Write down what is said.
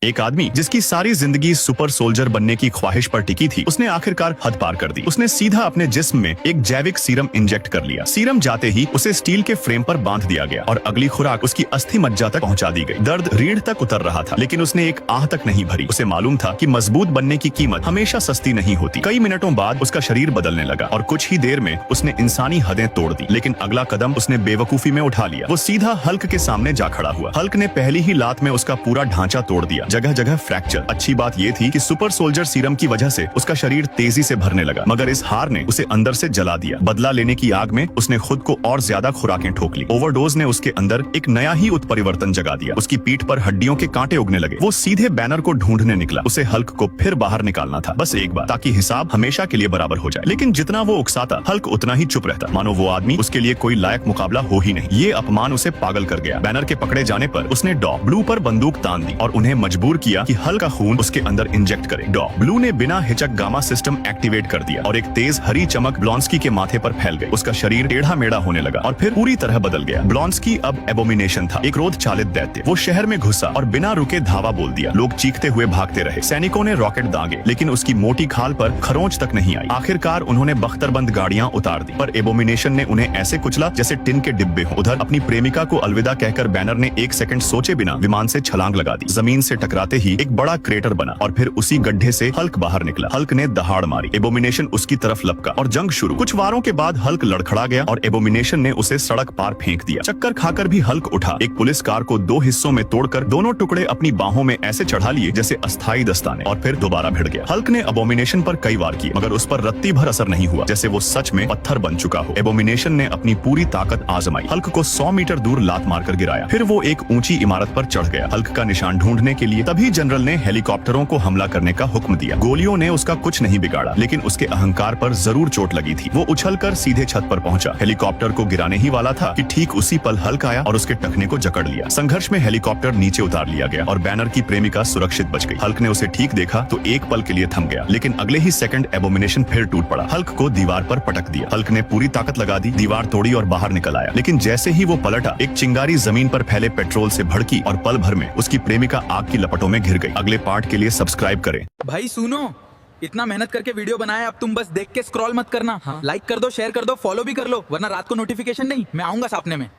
एक आदमी जिसकी सारी जिंदगी सुपर सोल्जर बनने की ख्वाहिश पर टिकी थी, उसने आखिरकार हद पार कर दी। उसने सीधा अपने जिस्म में एक जैविक सीरम इंजेक्ट कर लिया। सीरम जाते ही उसे स्टील के फ्रेम पर बांध दिया गया और अगली खुराक उसकी अस्थि मज्जा तक पहुंचा दी गई। दर्द रीढ़ तक उतर रहा था, लेकिन उसने एक आह तक नहीं भरी। उसे मालूम था कि मजबूत बनने की कीमत हमेशा सस्ती नहीं होती। कई मिनटों बाद उसका शरीर बदलने लगा और कुछ ही देर में उसने इंसानी हदें तोड़ दी। लेकिन अगला कदम उसने बेवकूफी में उठा लिया। वो सीधा हल्क के सामने जा खड़ा हुआ। हल्क ने पहली ही लात में उसका पूरा ढांचा तोड़ दिया, जगह जगह फ्रैक्चर। अच्छी बात ये थी कि सुपर सोल्जर सीरम की वजह से उसका शरीर तेजी से भरने लगा, मगर इस हार ने उसे अंदर से जला दिया। बदला लेने की आग में उसने खुद को और ज्यादा खुराकें ठोक ली। ओवरडोज ने उसके अंदर एक नया ही उत्परिवर्तन जगा दिया। उसकी पीठ पर हड्डियों के कांटे उगने लगे। वो सीधे बैनर को ढूंढने निकला। उसे हल्क को फिर बाहर निकालना था, बस एक बार, ताकि हिसाब हमेशा के लिए बराबर हो जाए। लेकिन जितना वो उकसाता, हल्क उतना ही चुप रहता, मानो वो आदमी उसके लिए कोई लायक मुकाबला हो ही नहीं। ये अपमान उसे पागल कर गया। बैनर के पकड़े जाने पर उसने डॉग ब्लू पर बंदूक तान दी और उन्हें मजबूर किया कि हल्क का खून उसके अंदर इंजेक्ट करे। डॉग ब्लू ने बिना हिचक गामा सिस्टम एक्टिवेट कर दिया और एक तेज हरी चमक ब्लॉन्स्की के माथे पर फैल गई। उसका शरीर टेढ़ा मेढ़ा होने लगा और फिर पूरी तरह बदल गया। ब्लॉन्स्की अब एबोमिनेशन था, एक क्रोध चालित दैत्य। वो शहर में घुसा और बिना रुके धावा बोल दिया। लोग चीखते हुए भागते रहे। सैनिकों ने रॉकेट दागे, लेकिन उसकी मोटी खाल पर खरोंच तक नहीं आई। आखिरकार उन्होंने बख्तरबंद गाड़ियां उतार दी, पर एबोमिनेशन ने उन्हें ऐसे कुचला जैसे टिन के डिब्बे हो। उधर अपनी प्रेमिका को अलविदा कहकर बैनर ने एक सेकंड सोचे बिना विमान से छलांग लगा दी। जमीन से टकराते ही एक बड़ा क्रेटर बना और फिर उसी गड्ढे से हल्क बाहर निकला। हल्क ने दहाड़ मारी। एबोमिनेशन उसकी तरफ लपका और जंग शुरू। कुछ वारों के बाद हल्क लड़खड़ा गया और एबोमिनेशन ने उसे सड़क पार फेंक दिया। चक्कर खाकर भी हल्क उठा। एक पुलिस कार को दो हिस्सों में तोड़कर दोनों टुकड़े अपनी बाहों में ऐसे चढ़ा लिए जैसे अस्थायी दस्ताने, और फिर दोबारा भिड़ गया। हल्क ने एबोमिनेशन पर कई वार किए, मगर उस पर रत्ती भर असर नहीं हुआ, जैसे वो सच में पत्थर बन चुका हो। एबोमिनेशन ने अपनी पूरी ताकत आजमाई। हल्क को 100 मीटर दूर लात मारकर गिराया। फिर वो एक ऊंची इमारत पर चढ़ गया, हल्क का निशान ढूंढने के लिए। तभी जनरल ने हेलीकॉप्टरों को हमला करने का हुक्म दिया। गोलियों ने उसका कुछ नहीं बिगाड़ा, लेकिन उसके अहंकार पर जरूर चोट लगी थी। वो उछलकर सीधे छत पर पहुंचा। हेलीकॉप्टर को गिराने ही वाला था कि ठीक उसी पल हल्क आया और उसके टखने को जकड़ लिया। संघर्ष में हेलीकॉप्टर नीचे उतार लिया गया और बैनर की प्रेमिका सुरक्षित बच गई। हल्क ने उसे ठीक देखा तो एक पल के लिए थम गया, लेकिन अगले ही सेकंड एबोमिनेशन फिर टूट पड़ा। हल्क को दीवार पर पटक दिया। हल्क ने पूरी ताकत लगा दी, दीवार तोड़ी और बाहर निकल आया। लेकिन जैसे ही वो पलटा, एक चिंगारी जमीन पर फैले पेट्रोल से भड़की और पल भर में उसकी प्रेमिका आग की लपटों में घिर गई। अगले पार्ट के लिए सब्सक्राइब करें। भाई सुनो, इतना मेहनत करके वीडियो बनाया, अब तुम बस देख के स्क्रॉल मत करना। लाइक कर दो, शेयर कर दो, फॉलो भी कर लो, वरना रात को नोटिफिकेशन नहीं, मैं आऊंगा सामने में।